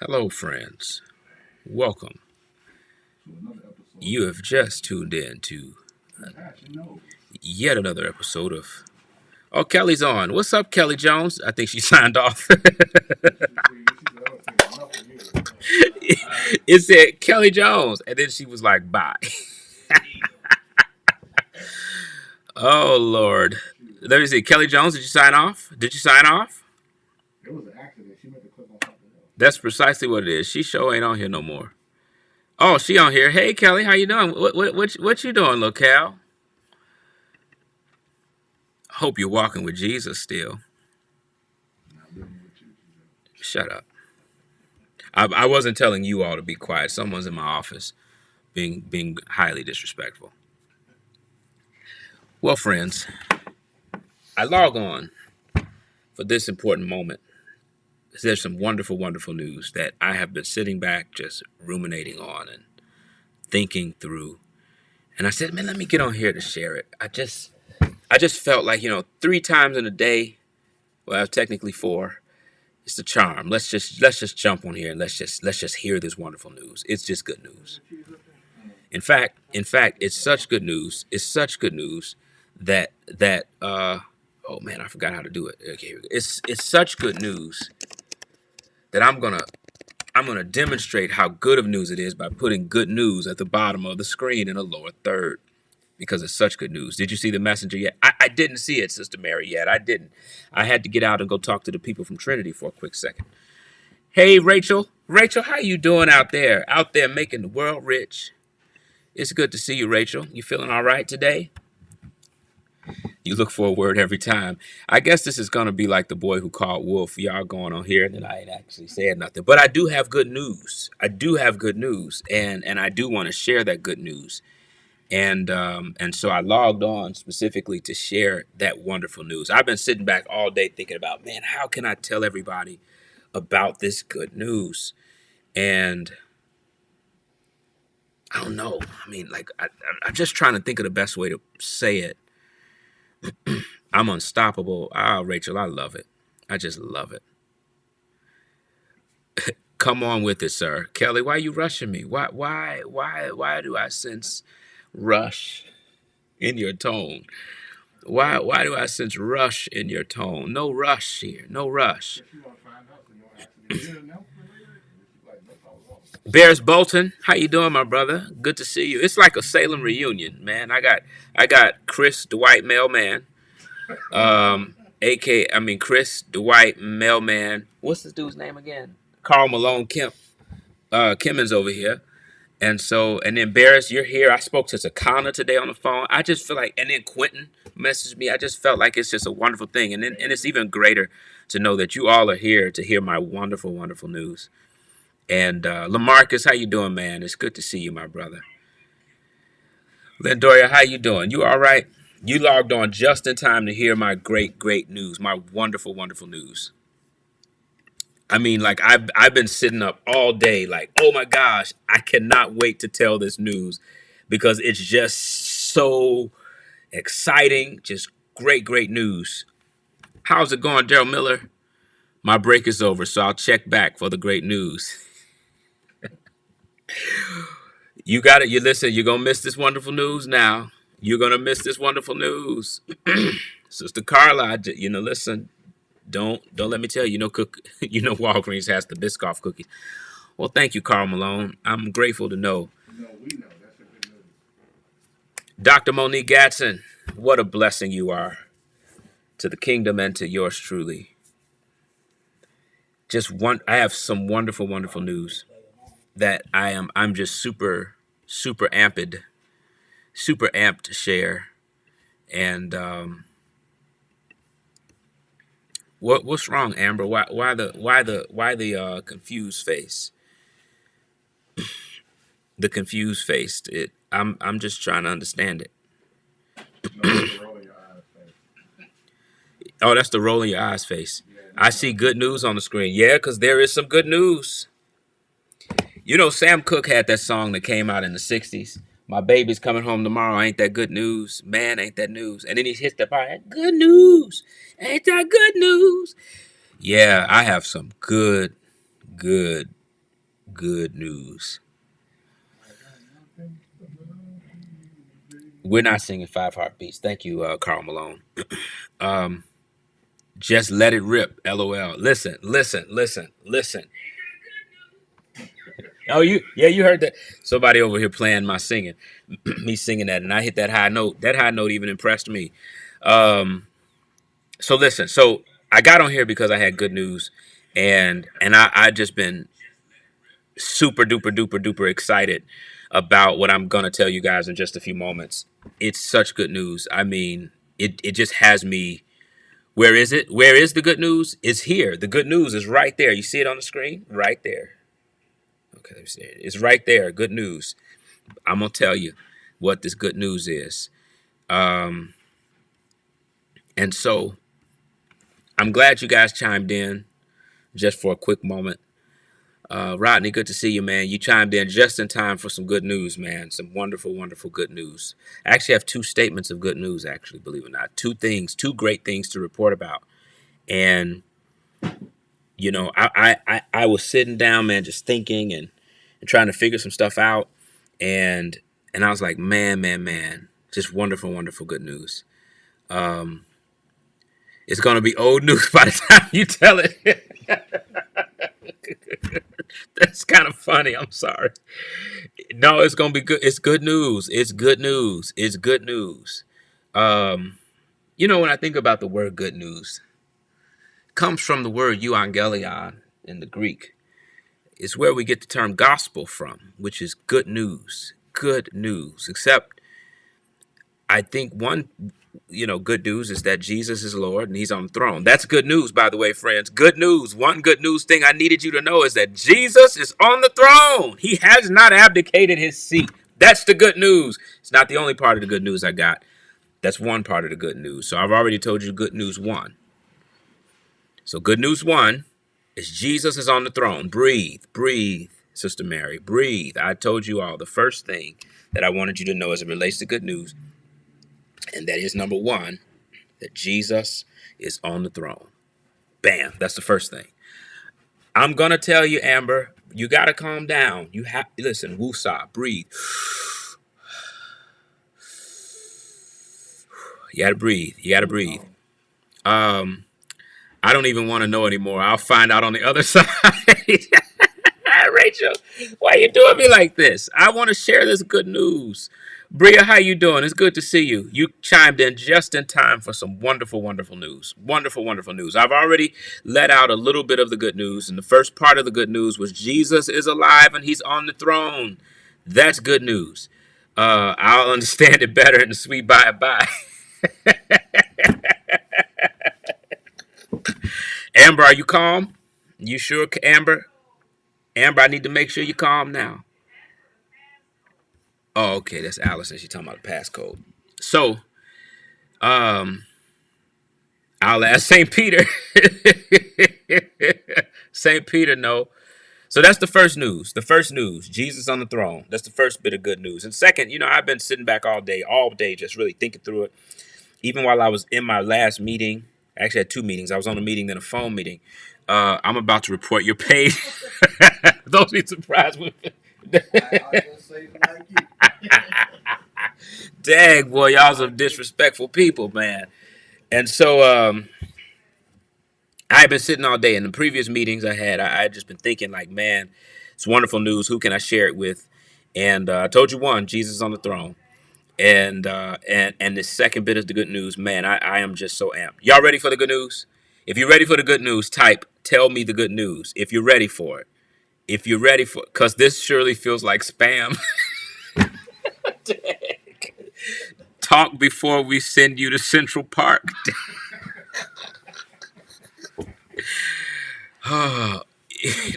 Hello, friends. Welcome. You have just tuned in to yet another episode of. Oh, Kelly's on. What's up, Kelly Jones? I think she signed off. It said Kelly Jones, and then she was like, "Bye." Oh Lord. Let me see. Kelly Jones, did you sign off? Did you sign off? That's precisely what it is. She sure ain't on here no more. Oh, she on here. Hey, Kelly, how you doing? What you doing, locale? Hope you're walking with Jesus still. Shut up. I wasn't telling you all to be quiet. Someone's in my office being highly disrespectful. Well, friends, I log on for this important moment. There's some wonderful, wonderful news that I have been sitting back just ruminating on and thinking through. And I said, man, let me get on here to share it. I just felt like, 3 times in a day, well, technically 4. It's the charm. Let's just jump on here and let's just hear this wonderful news. It's just good news. In fact, it's such good news. It's such good news that oh man, I forgot how to do it. Okay, here we go. It's such good news that I'm gonna demonstrate how good of news it is by putting good news at the bottom of the screen in a lower third because it's such good news. Did you see the messenger yet? I didn't see it, Sister Mary, yet. I didn't. I had to get out and go talk to the people from Trinity for a quick second. Hey, Rachel. Rachel, how you doing out there? Out there making the world rich. It's good to see you, Rachel. You feeling all right today? You look for a word every time. I guess this is going to be like the boy who called wolf. Y'all going on here, and then I ain't actually said nothing. But I do have good news. I do have good news, and I do want to share that good news. And so I logged on specifically to share that wonderful news. I've been sitting back all day thinking about, man, how can I tell everybody about this good news? And I don't know. I mean, like, I'm just trying to think of the best way to say it. I'm unstoppable. Ah, Rachel, I love it. I just love it. Come on with it, sir. Kelly, why are you rushing me? Why do I sense rush in your tone? Why do I sense rush in your tone? No rush here. No rush. Bears Bolton, how you doing, my brother? Good to see you. It's like a Salem reunion, man. I got Chris Dwight Mailman, Chris Dwight Mailman. What's this dude's name again? Carl Malone Kemp. Kimmons over here. And then Barris, you're here. I spoke to Takana today on the phone. I just feel like, and then Quentin messaged me. I just felt like it's just a wonderful thing. And it's even greater to know that you all are here to hear my wonderful, wonderful news. And Lamarcus, how you doing, man? It's good to see you, my brother. Lindoria, how you doing? You all right? You logged on just in time to hear my great, great news, my wonderful, wonderful news. I mean, like I've been sitting up all day, like, oh my gosh, I cannot wait to tell this news because it's just so exciting, just great, great news. How's it going, Daryl Miller? My break is over, so I'll check back for the great news. You got it. You listen. You're gonna miss this wonderful news now. You're gonna miss this wonderful news, Sister Carla. Listen. Don't let me tell you. Walgreens has the Biscoff cookies. Well, thank you, Carl Malone. I'm grateful to know. No, we know. That's a good news. Dr. Monique Gatson, what a blessing you are to the kingdom and to yours truly. I have some wonderful, wonderful news that I'm just super, super amped to share. And what's wrong, Amber? Why the confused face? The confused face. I'm just trying to understand it. Oh, that's the rolling your eyes face. I see good news on the screen. Yeah, because there is some good news. Sam Cooke had that song that came out in the 60s. My baby's coming home tomorrow. Ain't that good news? Man, ain't that news? And then he hits the part. Good news. Ain't that good news? Yeah, I have some good good news. We're not singing Five Heartbeats. Thank you, Carl Malone. Um, just let it rip. LOL. Listen, listen, listen, listen. Oh, you heard that. Somebody over here playing my singing, me singing that, and I hit that high note. That high note even impressed me. Um, so listen, so I got on here because I had good news, and I just been super duper duper duper excited about what I'm gonna tell you guys in just a few moments. It's such good news. I mean, it just has me. Where is it? Where is the good news? It's here. The good news is right there. You see it on the screen? Right there. Okay, let me see it. It's right there. Good news. I'm gonna tell you what this good news is. Um, and so I'm glad you guys chimed in just for a quick moment. Rodney, good to see you, man. You chimed in just in time for some good news, man. Some wonderful, wonderful good news. I actually have two statements of good news, actually, believe it or not. Two things, two great things to report about. And, you know, I was sitting down, man, just thinking and trying to figure some stuff out. And I was like, man, just wonderful, wonderful good news. Um, it's going to be old news by the time you tell it. That's kind of funny. I'm sorry. No, it's gonna be good. It's good news. It's good news. It's good news. Um, you know, when I think about the word good news, it comes from the word euangelion in the Greek. It's where we get the term gospel from, which is good news. Good news. Except I think one, good news is that Jesus is Lord and he's on the throne. That's good news, by the way, friends. Good news. One good news thing I needed you to know is that Jesus is on the throne. He has not abdicated his seat. That's the good news. It's not the only part of the good news I got. That's one part of the good news. So I've already told you good news one. So good news one is Jesus is on the throne. Breathe, breathe, Sister Mary, breathe. I told you all the first thing that I wanted you to know as it relates to good news. And that is number one, that Jesus is on the throne. Bam. That's the first thing. I'm going to tell you, Amber, you got to calm down. You have to listen. Woosah. Breathe. You got to breathe. You got to breathe. I don't even want to know anymore. I'll find out on the other side. Rachel, why you doing me like this? I want to share this good news. Bria, how you doing? It's good to see you. You chimed in just in time for some wonderful, wonderful news. Wonderful, wonderful news. I've already let out a little bit of the good news, and the first part of the good news was Jesus is alive and he's on the throne. That's good news. I'll understand it better in the sweet by and by. Amber, are you calm? You sure, Amber? Amber, I need to make sure you're calm now. Oh, okay, that's Allison. She's talking about the passcode. So, um, I'll ask St. Peter. St. Peter, no. So that's the first news. The first news, Jesus on the throne. That's the first bit of good news. And second, I've been sitting back all day, just really thinking through it. Even while I was in my last meeting, I actually had two meetings. I was on a meeting, then a phone meeting. I'm about to report your page. Don't be surprised with Dang, boy, y'all some disrespectful people, man. And so I've been sitting all day. In the previous meetings I had just been thinking like, man, it's wonderful news. Who can I share it with? And I told you one, Jesus on the throne. And the second bit of the good news, man, I am just so amped. Y'all ready for the good news? If you're ready for the good news, type, tell me the good news. If you're ready for it. If you're ready for, because this surely feels like spam. Talk before we send you to Central Park.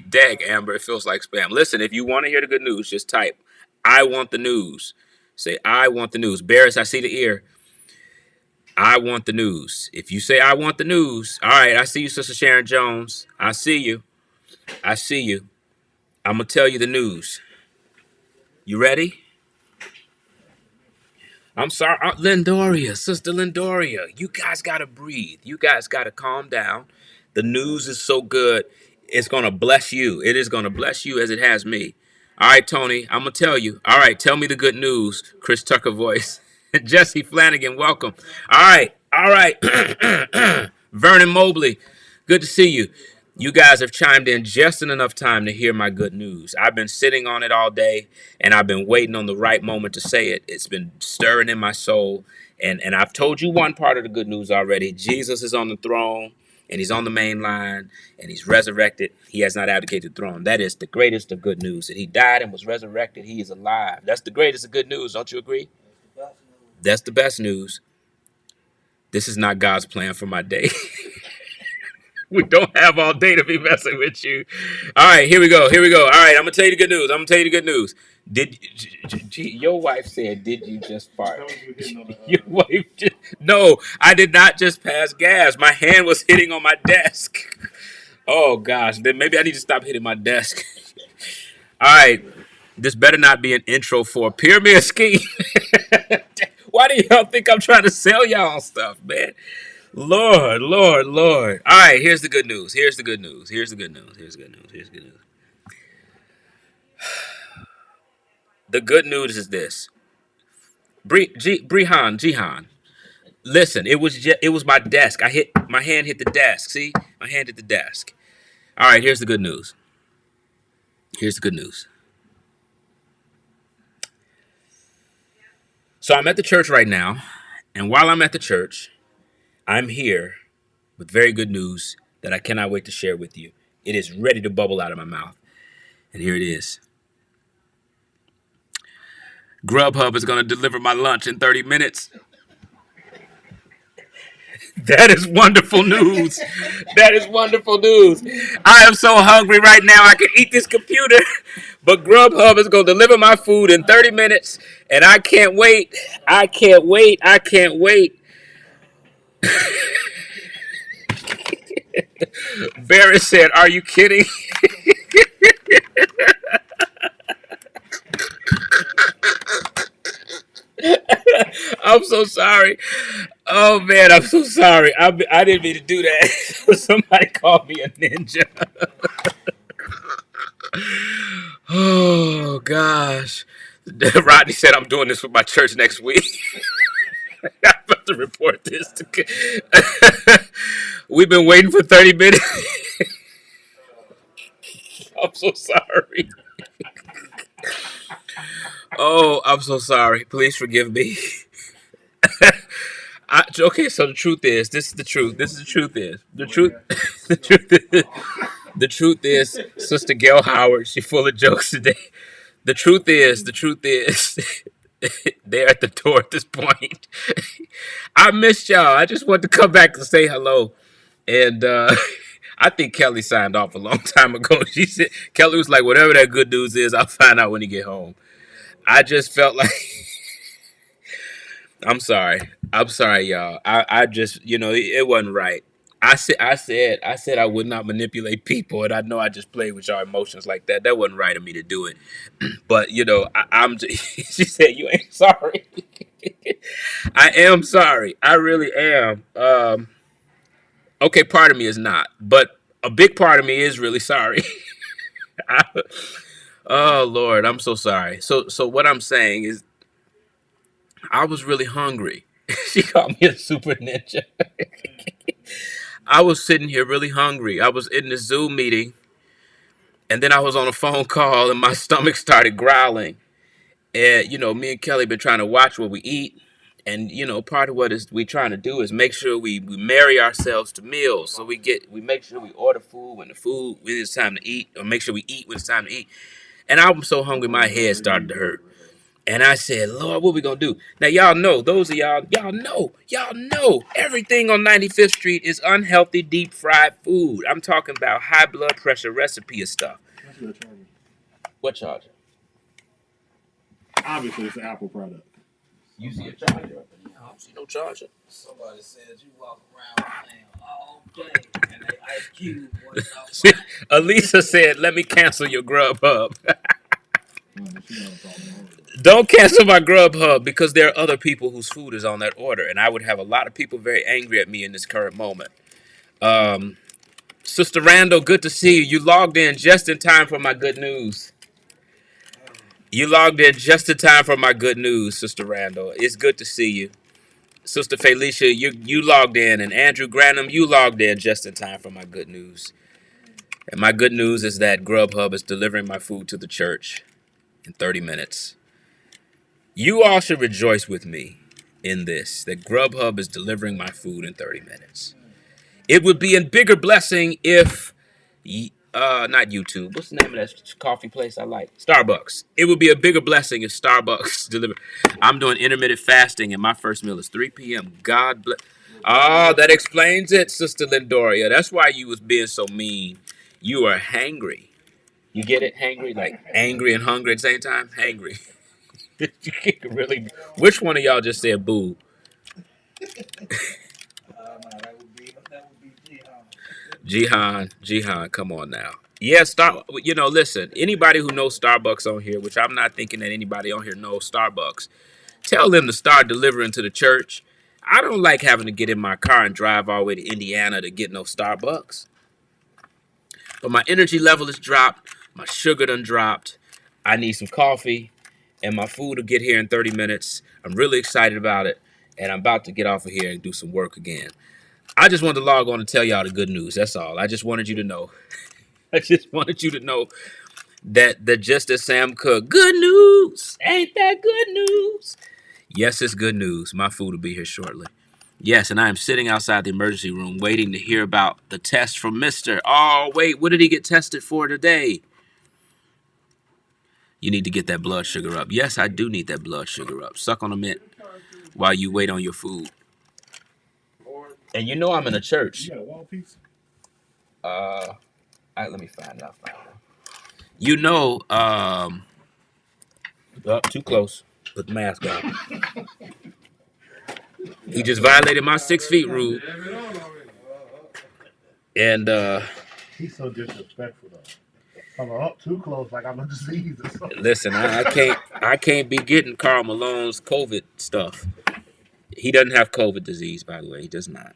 Dag, Amber, it feels like spam. Listen, if you want to hear the good news, just type, I want the news. Say, I want the news. Barris, I see the ear. I want the news. If you say, I want the news, all right, I see you, Sister Sharon Jones. I see you. I see you. I'm going to tell you the news. You ready? I'm sorry, Lindoria, Sister Lindoria, you guys got to breathe. You guys got to calm down. The news is so good. It's going to bless you. It is going to bless you as it has me. All right, Tony, I'm going to tell you. All right, tell me the good news. Chris Tucker voice. Jesse Flanagan, welcome. All right, all right. Vernon Mobley, good to see you. You guys have chimed in just in enough time to hear my good news. I've been sitting on it all day, and I've been waiting on the right moment to say it. It's been stirring in my soul, and I've told you one part of the good news already. Jesus is on the throne, and he's on the main line, and he's resurrected. He has not abdicated the throne. That is the greatest of good news. That he died and was resurrected. He is alive. That's the greatest of good news. Don't you agree? That's the best news. This is not God's plan for my day. We don't have all day to be messing with you. All right, here we go. Here we go. All right, I'm gonna tell you the good news. I'm gonna tell you the good news. Did your wife said? Did you just fart? Your wife just, no, I did not just pass gas. My hand was hitting on my desk. Oh gosh, then maybe I need to stop hitting my desk. All right, this better not be an intro for a pyramid scheme. Why do y'all think I'm trying to sell y'all stuff, man? Lord, Lord, Lord. All right, here's the good news. Here's the good news. Here's the good news. Here's the good news. Here's the good news. The good news is this. Jihan. Listen, it was my desk. My hand hit the desk. See? My hand hit the desk. All right, here's the good news. Here's the good news. So I'm at the church right now, and while I'm at the church, I'm here with very good news that I cannot wait to share with you. It is ready to bubble out of my mouth. And here it is. Grubhub is going to deliver my lunch in 30 minutes. That is wonderful news. That is wonderful news. I am so hungry right now. I can eat this computer. But Grubhub is going to deliver my food in 30 minutes. And I can't wait. I can't wait. I can't wait. Barry said, "Are you kidding?" I'm so sorry. Oh man, I'm so sorry. I didn't mean to do that. Somebody called me a ninja. Oh gosh. Rodney said I'm doing this with my church next week. I'm about to report this. We've been waiting for 30 minutes. I'm so sorry. Oh, I'm so sorry. Please forgive me. Okay, so the truth is, this is the truth. This is the truth is. The truth the truth is the truth is, Sister Gail Howard, she's full of jokes today. The truth is, they're at the door at this point. I missed y'all. I just wanted to come back and say hello. And I think Kelly signed off a long time ago. She said, Kelly was like, whatever that good news is, I'll find out when you get home. I just felt like, I'm sorry. I'm sorry, y'all. I just, it wasn't right. I said I would not manipulate people, and I know I just played with your emotions like that. That wasn't right of me to do it. But I'm. She said you ain't sorry. I am sorry. I really am. Okay, part of me is not, but a big part of me is really sorry. Oh Lord, I'm so sorry. So what I'm saying is, I was really hungry. She called me a super ninja. I was sitting here really hungry. I was in the Zoom meeting, and then I was on a phone call, and my stomach started growling. And me and Kelly been trying to watch what we eat, and part of what is we trying to do is make sure we marry ourselves to meals. So we make sure we order food when it's time to eat, or make sure we eat when it's time to eat. And I was so hungry, my head started to hurt. And I said, Lord, what we gonna do? Now y'all know, those of y'all know everything on 95th Street is unhealthy deep fried food. I'm talking about high blood pressure recipe of stuff. What charger? Obviously, it's an Apple product. You see a charger? I don't see no charger. Somebody said you walk around playing all day and they Ice Cube was outside. Elisa said, let me cancel your Grubhub. Don't cancel my Grubhub, because there are other people whose food is on that order, and I would have a lot of people very angry at me in this current moment. Sister Randall, good to see you. You logged in just in time for my good news. You logged in just in time for my good news, Sister Randall. It's good to see you. Sister Felicia, you logged in, and Andrew Granham, you logged in just in time for my good news. And my good news is that Grubhub is delivering my food to the church in 30 minutes. You all should rejoice with me in this, that Grubhub is delivering my food in 30 minutes. It would be a bigger blessing if, not YouTube, what's the name of that coffee place I like? Starbucks. It would be a bigger blessing if Starbucks delivered. I'm doing intermittent fasting, and my first meal is 3 p.m. God bless. Oh, that explains it, Sister Lindoria. That's why you was being so mean. You are hangry. You get it? Hangry? Like angry and hungry at the same time? Hangry. You can't really. Which one of y'all just said boo? Jihan, come on now. Yeah, listen, anybody who knows Starbucks on here, which I'm not thinking that anybody on here knows Starbucks, tell them to start delivering to the church. I don't like having to get in my car and drive all the way to Indiana to get no Starbucks. But my energy level is dropped. My sugar done dropped. I need some coffee, and my food will get here in 30 minutes. I'm really excited about it, and I'm about to get off of here and do some work again. I just wanted to log on and tell y'all the good news. That's all. I just wanted you to know. I just wanted you to know that just as Sam Cooke, good news. Ain't that good news? Yes, it's good news. My food will be here shortly. Yes, and I am sitting outside the emergency room waiting to hear about the test from Mr. Oh, wait, what did he get tested for today? You need to get that blood sugar up. Yes, I do need that blood sugar up. Suck on a mint while you wait on your food. And you know I'm in a church. Let me find out. You know, too close. Put the mask on. He just violated my 6 feet rule. And he's so disrespectful though. I'm up too close, like I'm a disease or something. Listen, I can't be getting Karl Malone's COVID stuff. He doesn't have COVID disease, by the way. He does not.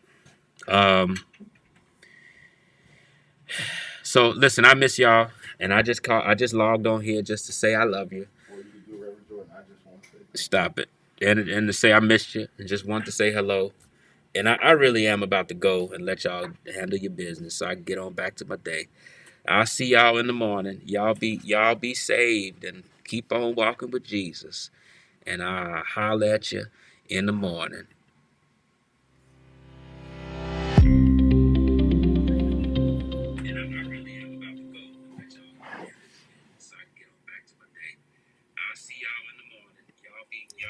So listen, I miss y'all, and I just logged on here just to say I love you. Stop it, and to say I missed you, and just want to say hello. And I really am about to go and let y'all handle your business so I can get on back to my day. I'll see y'all in the morning. Y'all be saved and keep on walking with Jesus. And I'll holler at you in the morning.